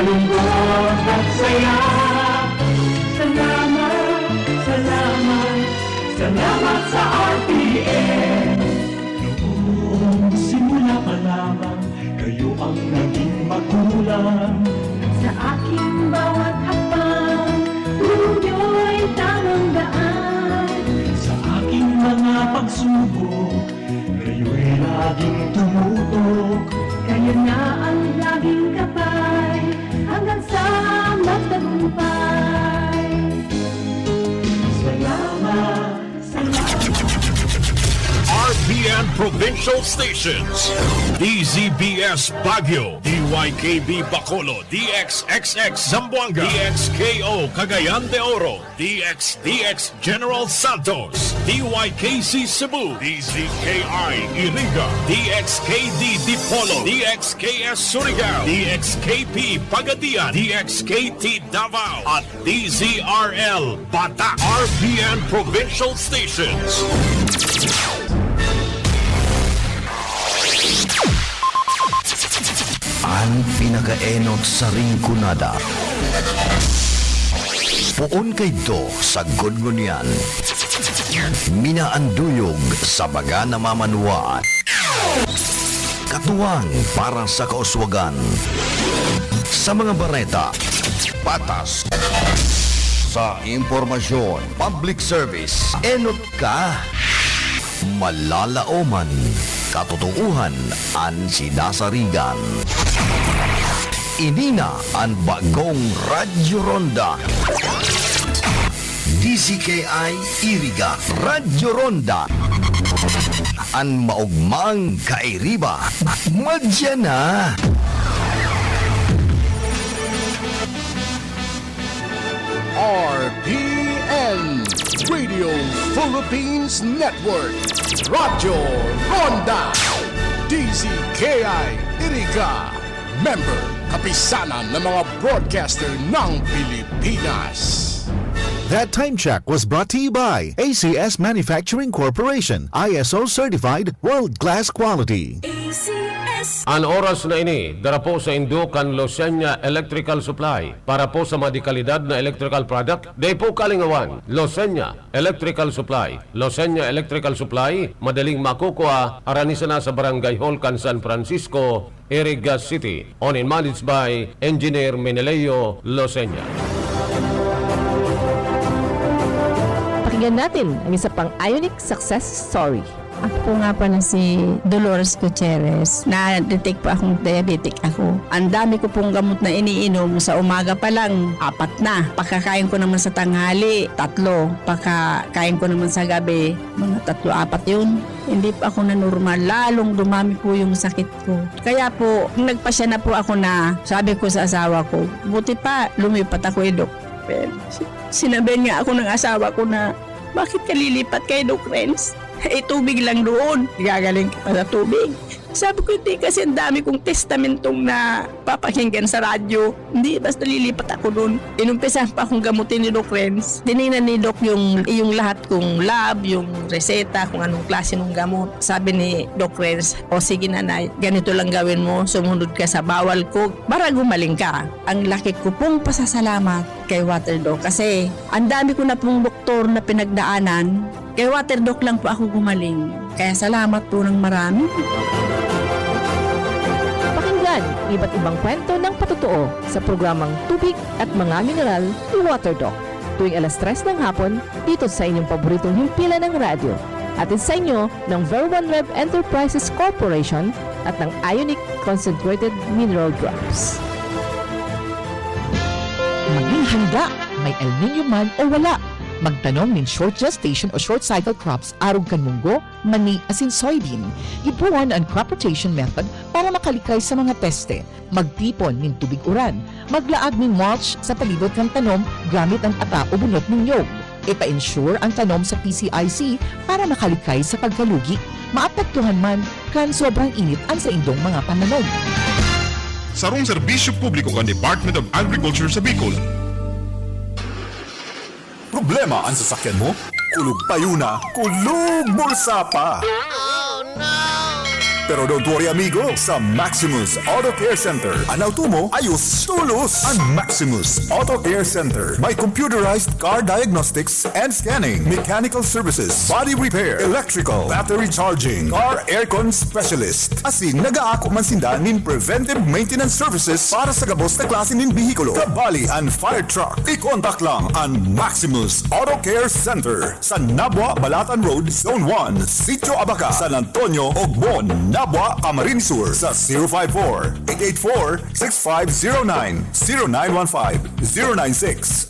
lungkot at saya. Salamat, salamat, salamat sa RPN. Noong simula pa lamang, kayo ang naging magulang. Sa aking bawat hakbang, tunyo'y tamang daan. Sa aking mga pagsubok, kayo'y laging tumutok. Kayo na ang laging kapay, hanggang sa magtagumpay. Salamat, salamat. RPN Provincial Stations, DZBS Baguio, DYKB Bacolod, DXXX Zamboanga, DXKO Cagayan de Oro, DXDX General Santos, DYKC Cebu, DZKI Iriga, DXKD Dipolo, DXKS Surigao, DXKP Pagadian, DXKT Davao, at DZRL Bata. RPN Provincial Stations. Ang pinakaenot sa ringkunada. Puon kay do sa gudgunyan. Minaanduyog sa baga na mamanuan. Katuwang para sa kauswagan. Sa mga bareta, patas. Sa impormasyon, public service, enot ka. Malalaoman, katotohanan ang sinasarigan. Inina ang bagong Radyo Ronda. DCKI Iriga Radyo Ronda. Ang maugmang kairiba. Madya na! RPN Radio Philippines Network Radyo Ronda DZKI Iriga Member Kapisanan ng mga broadcaster ng Pilipinas. That time check was brought to you by ACS Manufacturing Corporation, ISO certified world-class quality. ACS. Ang oras na ini, darapo sa Indukan Losenya Electrical Supply para po sa madikalidad na electrical product. Day po kalingawan, Losenya Electrical Supply. Losenya Electrical Supply, madaling makukuha, aranisa na sa Barangay Holcan, San Francisco, Iriga City. Owned and managed by Engineer Meneleo Losenya. Pakinggan natin ang isa pang Ionic success story. Ako po nga pala si Dolores Gutierrez. Na-detect po akong diabetic ako. Ang dami ko pong gamot na iniinom. Sa umaga pa lang, 4 na. Pagkakain ko naman sa tanghali, 3. Pagkakain ko naman sa gabi, mga 3-4 yun. Hindi pa ako na normal. Lalong dumami po yung sakit ko. Kaya po, nagpasya na po ako na sabi ko sa asawa ko, buti pa, lumipat ako Doc. Sinabihan nga ako ng asawa ko na, bakit ka lilipat kay Doc Renz? Tubig lang doon. Gagaling ka pa sa tubig. Sabi ko, hindi kasi ang dami kong testamentong na papakinggan sa radyo. Hindi, basta lilipat ako doon. Inumpisahan pa akong gamutin ni Doc Renz. Tinignan ni Doc yung lahat kong lab, yung reseta, kung anong klase ng gamot. Sabi ni Doc Renz, o sige nanay, ganito lang gawin mo, sumunod ka sa bawal ko para gumaling ka. Ang laki ko pong pasasalamat kay Waterdoc kasi ang dami ko na pong doktor na pinagdaanan. Kay Waterdoc lang po ako gumaling. Kaya salamat po ng marami. Pakinggan iba't ibang kwento ng patotoo sa programang Tubig at Mga Mineral ni Waterdoc. Tuwing alas 3 ng hapon, dito sa inyong paboritong himpilan ng radyo. Atid sa inyo ng Ver1 Rev Enterprises Corporation at ng Ionic Concentrated Mineral Drops. Maging handa, may El Nino man o wala. Magtanom nin short gestation o short cycle crops arog kan munggo, mani asin soybean. Ipuan ang crop rotation method para makalikay sa mga peste. Magtipon nin tubig uran. Maglaag nin mulch sa palibot kan tanom gamit ang ata o bunot ng nyog. Ipa-ensure ang tanom sa PCIC para makalikay sa pagkalugi. Maapektuhan man kan sobrang init ang sa indong mga pananom. Sarong serbisyo publiko kan Department of Agriculture sa Bicol. Problema ang sasakyan mo? Kulog payo na, kulog bulsa pa! Oh no! Pero don't worry amigo, sa Maximus Auto Care Center, ang auto mo ayos tulos. Ang Maximus Auto Care Center may computerized car diagnostics and scanning, mechanical services, body repair, electrical, battery charging, car aircon specialist. Asing nag-aako man sinda nin preventive maintenance services para sa gabos na klase nin bihikulo, kabali and fire truck. I-contact lang ang Maximus Auto Care Center sa Nabwa, Balatan Road, Zone 1, Sitio Abaca, San Antonio, Ogbon, Nabwa, Camarines Sur sa 054-884-6509,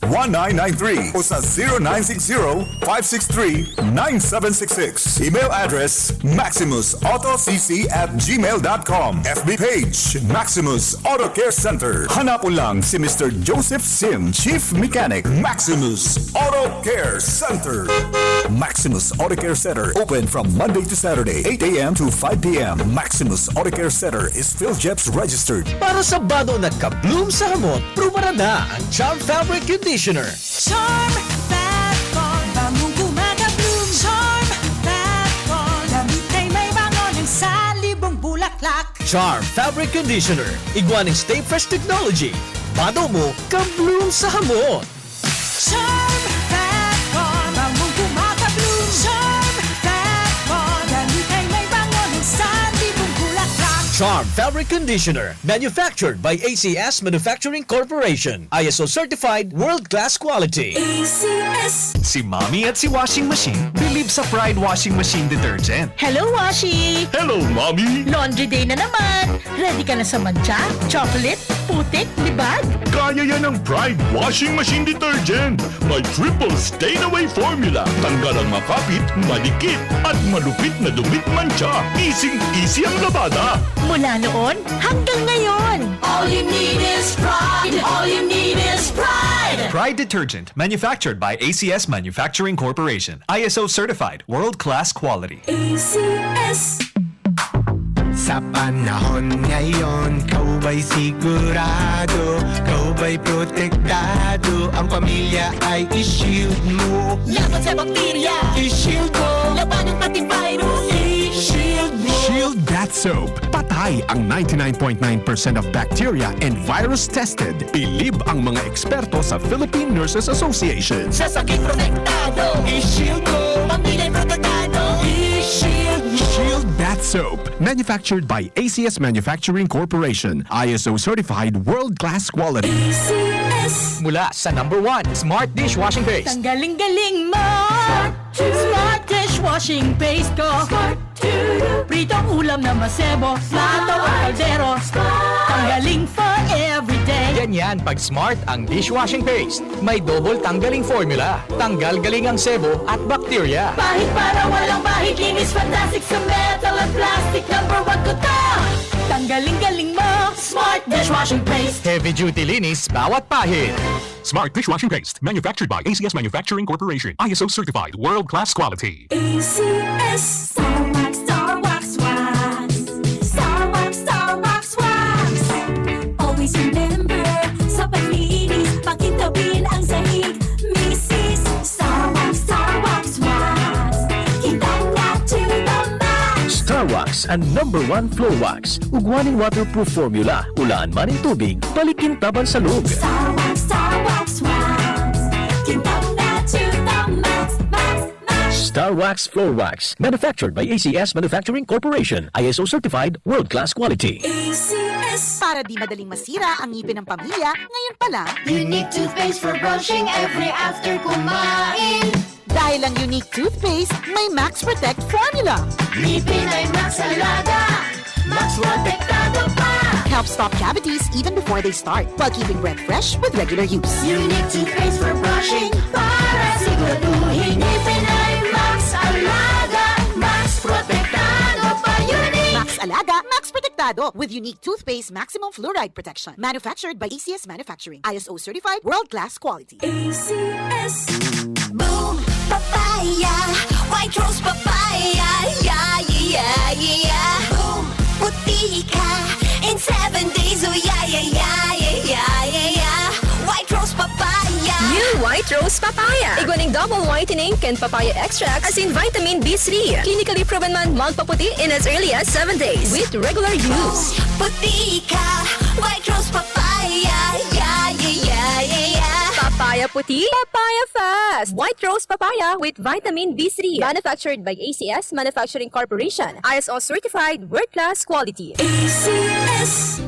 0915-096-1993 o sa 0960-563-9766. Email address maximusautocc@gmail.com. FB page Maximus Auto Care Center. Hanapon lang si Mr. Joseph Sim, Chief Mechanic, Maximus Auto Care Center. Maximus Auto Care Center, open from Monday to Saturday, 8 a.m. to 5 p.m. Maximus Auto Care Center is PhilJeps registered. Para sa bado nagka-bloom sa hamot, prumara na ang Charm Fabric Conditioner. Charm Fat Bond, bamong gumagabloom. Charm Fat Bond, damit ay may bangon ng salibong bulaklak. Charm Fabric Conditioner, iguaning Stay Fresh Technology. Bado mo, ka-bloom sa hamot. Charm Fat Bond, bamong gumagabloom. Charm Fat Bond, damit ay may bangon ng salibong bulaklak. Charm Fabric Conditioner, manufactured by ACS Manufacturing Corporation. ISO certified, world-class quality. ACS. Si Mommy at si Washing Machine believe sa Pride Washing Machine Detergent. Hello, Washi! Hello, Mommy! Laundry day na naman! Ready ka na sa mancha, chocolate, putik, libag? Kaya yan ang Pride Washing Machine Detergent. May triple stain-away formula. Tanggal ang makapit, madikit, at malupit na dumit mancha. Easy ang labada. Mula noon hanggang ngayon. All you need is pride. All you need is pride. Pride Detergent, manufactured by ACS Manufacturing Corporation. ISO certified, world-class quality. ACS. Sa panahon ngayon, kau ba'y sigurado? Kau ba'y protektado? Ang pamilya ay i-shield mo. Laban sa bakterya, I-shield mo. laban ng pati virus, I-shield mo. Shield Bath Soap. Patay ang 99.9% of bacteria and virus tested. Bilib ang mga eksperto sa Philippine Nurses Association. sa sakit protektado, I-shield mo. pamilya protektado, I-shield mo. Shield Bath Soap. Manufactured by ACS Manufacturing Corporation. ISO certified world-class quality. ACS. Mula sa #1 Smart Dishwashing Paste. Tanggaling-galing mo. Smart dishwashing paste ko. Pritong ulam na masebo, plato o kaldero. Tanggaling for everyday. Ganyan pag Smart ang dishwashing paste. May double tanggaling formula. Tanggal galing ang sebo at bakterya. Bahid para walang bahid, linis fantastic sa metal at plastic. #1 ko to. Tanggaling-galing mo. Smart dishwashing paste. Heavy duty linis bawat pahid. Smart Dishwashing Paste. Manufactured by ACS Manufacturing Corporation. ISO certified world-class quality. ACS. Star Wax, Star Wax, Wax. Star Wax, Star Wax, Wax. Always remember, sa paglinis, pakintabin ang sahig. Mrs. Star Wax, Star Wax, Wax. Kitang na to the max. Star Wax ang #1 floor wax. Ugwaning waterproof formula. Ulaan man ang tubig, palikintaban sa loob. Star Wax, Star Wax, Wax. Kitang na to the max, max, max. Star Wax Floor Wax. Manufactured by ACS Manufacturing Corporation. ISO certified, world-class quality. ACS. Para di madaling masira ang ngipin ng pamilya, ngayon pa lang, Unique toothpaste for brushing every after kumain. dahil ang unique toothpaste, may Max Protect formula. Ngipin ay Max Alaga. Max protektado pa. Helps stop cavities even before they start, while keeping breath fresh with regular use. Unique toothpaste for brushing para siguraduhin ngipin ay Max Alaga. Max protektado pa. Unique. Max Alaga, Max Protectado with unique toothpaste maximum fluoride protection. Manufactured by ACS Manufacturing. ISO certified, world-class quality. ACS. Boom, papaya. White rose papaya. Yeah, yeah, yeah. Boom, puti ka. In 7 days, oh yeah, yeah, yeah, yeah, yeah, yeah, yeah. White rose papaya. New White White Rose Papaya. Iguaning double whitening and papaya extract as in vitamin B3. Clinically proven man magpaputi in as early as 7 days with regular use. Puti ka, White Rose Papaya. Yeah, yeah, yeah, yeah, yeah. Papaya puti, papaya fast. White Rose Papaya with vitamin B3. Manufactured by ACS Manufacturing Corporation. ISO certified world-class quality. ACS.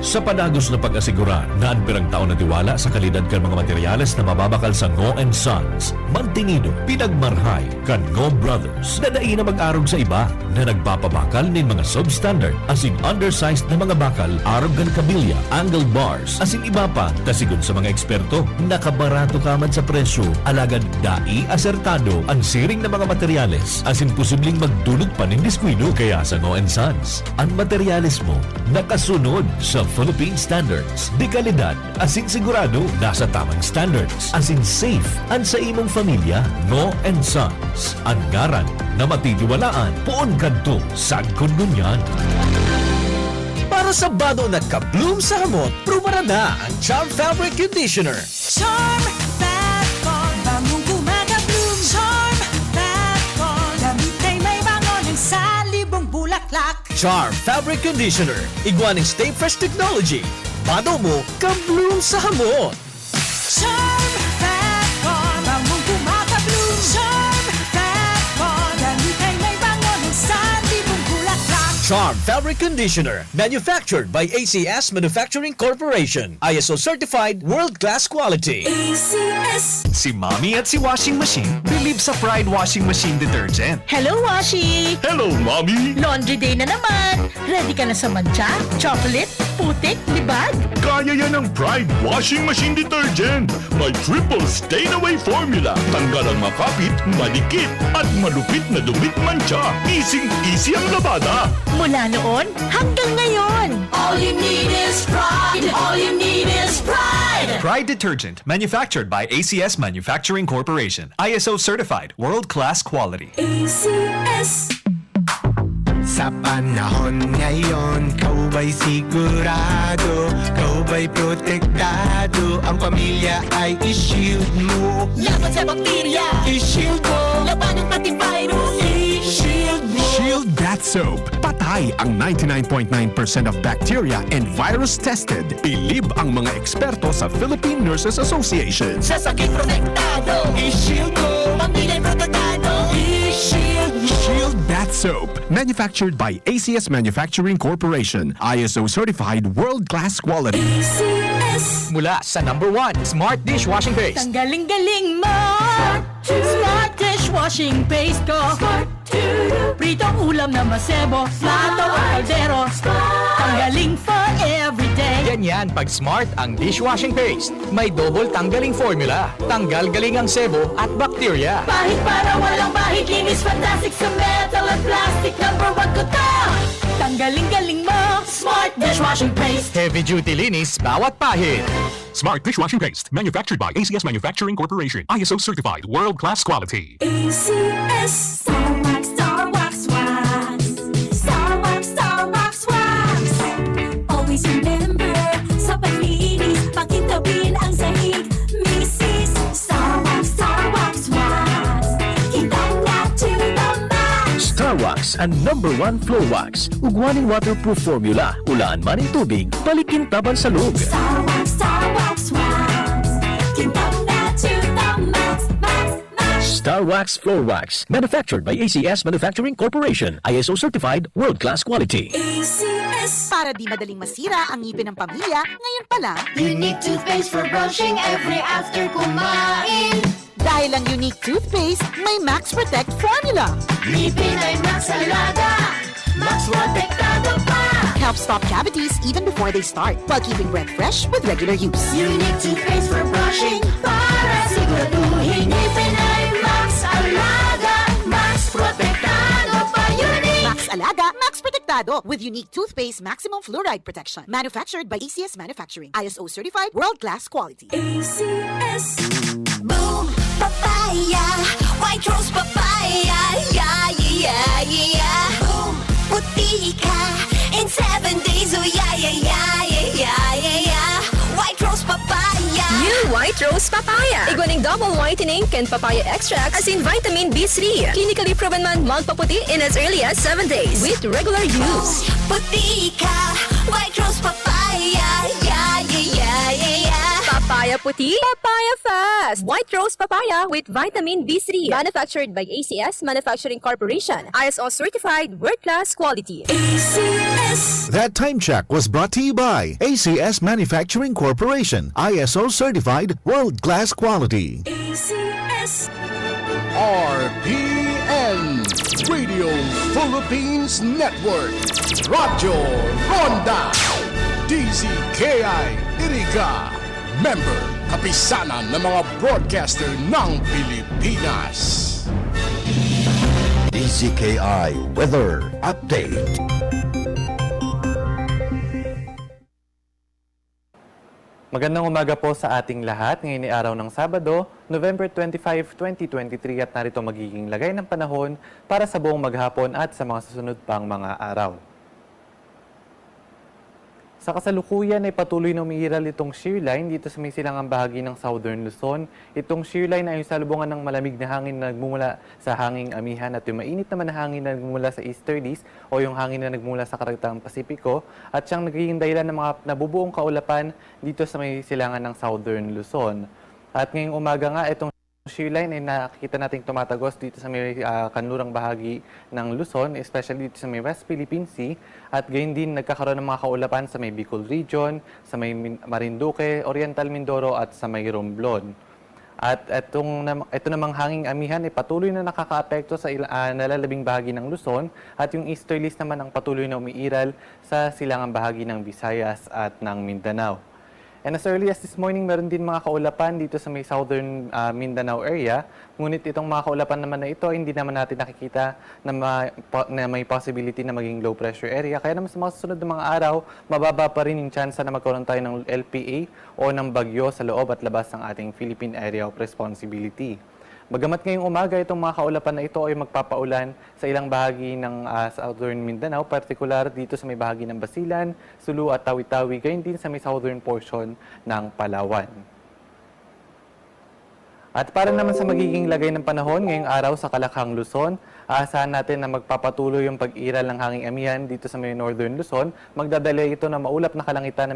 Sa panagos na pag-asigura na anbirang taon na tiwala sa kalidad kan mga materyales na mababakal sa Ngo & Sons, mantinido, pinagmarhay kan Ngo Brothers na daí na mag-arog sa iba na nagpapabakal nin mga substandard as in undersized na mga bakal, arog kan kabilya, angle bars, as in iba pa, tasigon sa mga eksperto, nakabarato kaman sa presyo, alagad dai asertado ang siring na mga materyales as in posibleng magdulog pa nin diskwido kaya sa Ngo & Sons. Ang materyales mo nakasunod sa Philippine standards. Di kalidad, asin sigurado, nasa tamang standards. Asin safe, ang sa imong pamilya, Ngo & Sons. Ang garan na matitiwalaan, poon kadto, sad kondunyan. Para sa bado nagka-bloom sa hamot, prumara na ang Charm Fabric Conditioner. Charm Fat-Con, bangong gumagabloom. Charm Fat-Con, damit ay may bangon ng salibong bulaklak. Charm Fabric Conditioner. Iguaning Stay Fresh Technology. Bado mo, ka-bloom sa hamot. Charm Fat-Con, bangong gumagabloom. Charm Fat-Con, damit ay may bangon ng salibong bulaklak. Charm Fabric Conditioner. Manufactured by ACS Manufacturing Corporation. ISO certified world-class quality. ACS. Si Mommy at si Washing Machine believe sa Pride Washing Machine Detergent. Hello, Washi! Hello, Mommy! Laundry day na naman! Ready ka na sa mancha, chocolate, putik, libag? Kaya yan ng Pride Washing Machine Detergent. May triple stain-away formula. Tanggal ang makapit, malikit, at malupit na dumit mancha. Easy ang labada. Mula noon hanggang ngayon! All you need is pride. All you need is pride. Pride Detergent, manufactured by ACS Manufacturing Corporation. ISO certified, world-class quality. ACS. Sa panahon ngayon, kau ba'y sigurado? Kau ba'y protektado? Ang pamilya ay i-shield mo. Laban sa bakterya, I-shield mo. labanan pati virus. I-shield mo. Shield Bath Soap. Patay ang 99.9% of bacteria and virus tested. Bilib ang mga eksperto sa Philippine Nurses Association. Sa sakit protektado, I-shield mo. pamilya protektado. I-shield mo. Shield Bath Soap. Manufactured by ACS Manufacturing Corporation. ISO certified world-class quality. ACS. Mula sa #1 Smart Dishwashing Paste. Ang galing-galing mo! Smart dishwashing paste ko! Pritong ulam na masebo, plato o kaldero. Tanggaling for everyday. Ganyan pag Smart ang dishwashing paste. May double tanggaling formula. Tanggal galing ang sebo at bakterya. Bahid para walang bahid, linis fantastic sa metal at plastic. #1 ko to. Tanggaling-galing mo! Smart dishwashing paste. Heavy duty linis bawat pahid. Smart Dishwashing Paste. Manufactured by ACS Manufacturing Corporation. ISO certified world-class quality. ACS. Star Wax, Star Wax, Wax. Star Wax, Star Wax, Wax. Always remember, sa paglinis, pakintabin ang sahig. Mrs. Star Wax, Star Wax, Wax. Kitang na to the max. Star Wax ang #1 floor wax. Ugwaning waterproof formula. Ulaan man ang tubig, balikin taban sa loob. Star Wax, Wax. Kitang na to the max, max, max. Star Wax Floor Wax. Manufactured by ACS Manufacturing Corporation. ISO certified world-class quality. ACS. Para di madaling masira ang ngipin ng pamilya, ngayon pa lang, Unique toothpaste for brushing every after kumain. dahil ang unique toothpaste, may Max Protect formula. Ngipin ay Max Alaga, Max Protektado pa. Helps stop cavities even before they start, while keeping breath fresh with regular use. Unique toothpaste for brushing para siguraduhin ngipin ay Max Alaga, Max Protektado pa. Unique Max Alaga, Max Protectado with unique toothpaste maximum fluoride protection. Manufactured by ACS Manufacturing. ISO certified world-class quality. ACS. Boom, papaya, White Rose Papaya, yeah, yeah, yeah. Boom, puti ka in 7 days, oh yeah, yeah, yeah, yeah, yeah, yeah. White Rose Papaya. New White White Rose Papaya. Iguaning double whitening and papaya extracts as in vitamin B3. Clinically proven man magpaputi in as early as 7 days with regular use. Puti ka, White Rose Papaya. Yeah, yeah, yeah, yeah, yeah. Papaya puti, papaya fast. White Rose Papaya with vitamin B3. Manufactured by ACS Manufacturing Corporation. ISO certified world-class quality. ACS. That time check was brought to you by ACS Manufacturing Corporation, ISO certified world-class quality. ACS. RPN Radio Philippines Network Radyo Ronda DZKI Iriga Member Kapisanan ng mga broadcaster ng Pilipinas. DZKI Weather Update. Magandang umaga po sa ating lahat. Ngayon ay araw ng Sabado, November 25, 2023 at narito magiging lagay ng panahon para sa buong maghapon at sa mga susunod pang mga araw. Sa kasalukuyan ay patuloy na umiiral itong shear line dito sa may silangang bahagi ng Southern Luzon. Itong shear line ay salubungan ng malamig na hangin na nagmumula sa hanging amihan at yung mainit naman na hangin na nagmumula sa easterlies o yung hangin na nagmumula sa karagtang Pasipiko at siyang nagiging dahilan ng mga nabubuong kaulapan dito sa may silangan ng Southern Luzon. At ngayong umaga nga itong shear line ay nakikita nating tumatagos dito sa may kanlurang bahagi ng Luzon, especially dito sa may West Philippine Sea. At gayon din nagkakaroon ng mga kaulapan sa may Bicol Region, sa may Marinduque, Oriental Mindoro at sa may Romblon. At ito namang hanging amihan ay patuloy na nakakaapekto sa nalalabing bahagi ng Luzon at yung easterlies naman ang patuloy na umiiral sa silangang bahagi ng Visayas at ng Mindanao. And as early as this morning, meron din mga kaulapan dito sa may southern Mindanao area. Ngunit itong mga kaulapan naman na ito, hindi naman natin nakikita na may possibility na maging low pressure area. Kaya naman sa mga susunod na mga araw, mababa pa rin yung chance na magkaroon tayo ng LPA o ng bagyo sa loob at labas ng ating Philippine Area of Responsibility. Bagamat ngayong umaga, itong mga kaulapan na ito ay magpapaulan sa ilang bahagi ng southern Mindanao, partikular dito sa may bahagi ng Basilan, Sulu at Tawi-Tawi, gayon din sa may southern portion ng Palawan. At para naman sa magiging lagay ng panahon ngayong araw sa Kalakhang, Luzon, aasahan natin na magpapatuloy yung pag-iral ng hanging amihan dito sa may northern Luzon. Magdadala ito na maulap na kalangitan na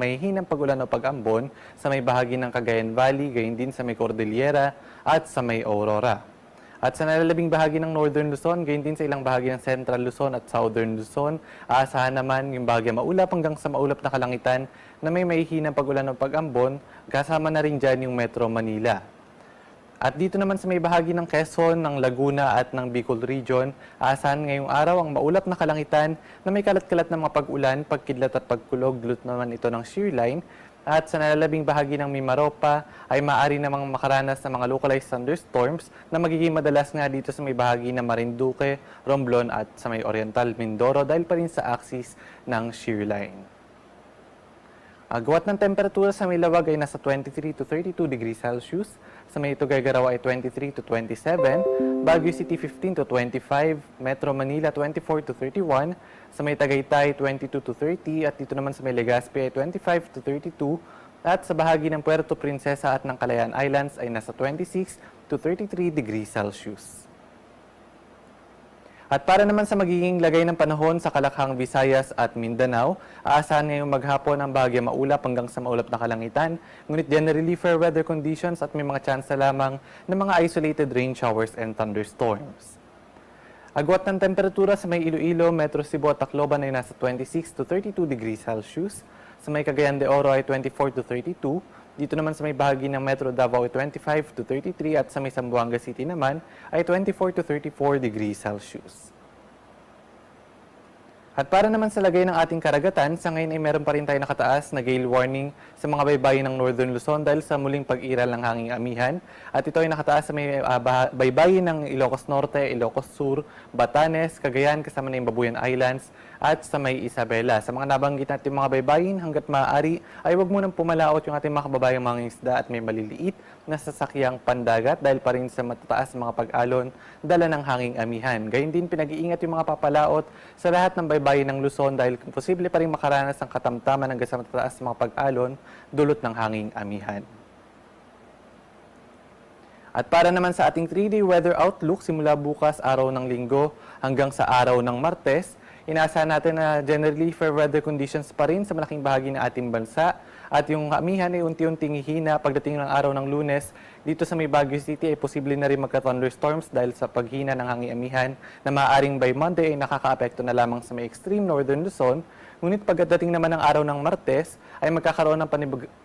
may hinang pag-ulan o pag-ambon sa may bahagi ng Cagayan Valley, gayon din sa may Cordillera at sa may Aurora. At sa nalalabing bahagi ng northern Luzon, gayon din sa ilang bahagi ng central Luzon at southern Luzon, aasahan naman yung bahagi maulap hanggang sa maulap na kalangitan na may hinang pag-ulan o pag-ambon, kasama na rin dyan yung Metro Manila. At dito naman sa may bahagi ng Quezon, ng Laguna at ng Bicol Region, aasahan ngayong araw ang maulap na kalangitan na may kalat-kalat na mga pag-ulan, pagkidlat at pagkulog, dulot naman ito ng shear line. At sa nalalabing bahagi ng Mimaropa ay maaari namang makaranas ng mga localized thunderstorms na magiging madalas nga dito sa may bahagi ng Marinduque, Romblon at sa may Oriental Mindoro dahil pa rin sa axis ng shear line. Agwat ng temperatura sa may Lawag ay nasa 23 to 32 degrees Celsius. Sa may Tuguegarao ay 23 to 27. Baguio City 15 to 25. Metro Manila 24 to 31. Sa may Tagaytay 22 to 30. At dito naman sa may Legazpi ay 25 to 32. At sa bahagi ng Puerto Princesa at ng Calayan Islands ay nasa 26 to 33 degrees Celsius. At para naman sa magiging lagay ng panahon sa Kalakhang, Visayas at Mindanao, aasahan ngayong maghapon ang bahagya maulap hanggang sa maulap na kalangitan. Ngunit generally fair weather conditions at may mga chance lamang ng mga isolated rain showers and thunderstorms. Agwat ng temperatura sa may Iloilo, Metro Cebu at Tacloban ay nasa 26 to 32 degrees Celsius. Sa may Cagayan de Oro ay 24 to 32. Dito naman sa may bahagi ng Metro Davao ay 25 to 33 at sa may Zamboanga City naman ay 24 to 34 degrees Celsius. At para naman sa lagay ng ating karagatan, sa ngayon ay meron pa rin tayo nakataas na gale warning sa mga baybayin ng Northern Luzon dahil sa muling pag-iral ng hanging amihan. At ito ay nakataas sa may baybayin ng Ilocos Norte, Ilocos Sur, Batanes, Cagayan, kasama na yung Babuyan Islands, at sa may Isabela. Sa mga nabanggit natin mga baybayin, hanggat maaari ay huwag munang pumalaot yung ating mga kababayang mga isda at may maliliit na sasakyang pandagat dahil pa rin sa matataas mga pag-alon dala ng hanging amihan. Gayun din pinag-iingat yung mga papalaot sa lahat ng baybayin ng Luzon dahil posible pa rin makaranas ng katamtaman hanggang sa matataas mga pag-alon dulot ng hanging amihan. At para naman sa ating 3-day weather outlook, simula bukas araw ng Linggo hanggang sa araw ng Martes, inaasahan natin na generally fair weather conditions pa rin sa malaking bahagi ng ating bansa. At yung amihan ay unti-unting hihina pagdating ng araw ng Lunes. Dito sa may Baguio City ay posible na rin magka-thunderstorms dahil sa paghina ng hangin amihan na maaaring by Monday ay nakaka-apekto na lamang sa may extreme northern Luzon. Ngunit pagdating naman ng araw ng Martes ay magkakaroon ng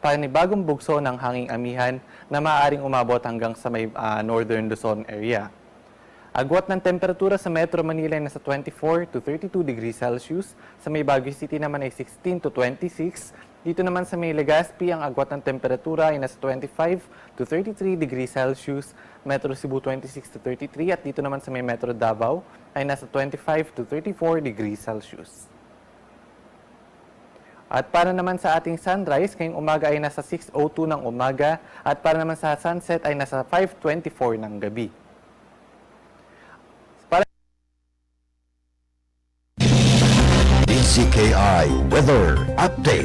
panibagong bugso ng hanging amihan na maaaring umabot hanggang sa may northern Luzon area. Agwat ng temperatura sa Metro Manila ay nasa 24 to 32 degrees Celsius. Sa may Baguio City naman ay 16 to 26. Dito naman sa may Legazpi, ang agwat ng temperatura ay nasa 25 to 33 degrees Celsius. Metro Cebu 26 to 33 at dito naman sa may Metro Davao ay nasa 25 to 34 degrees Celsius. At para naman sa ating sunrise, ngayong umaga ay nasa 6:02 ng umaga at para naman sa sunset ay nasa 5:24 ng gabi. DCKI Weather Update.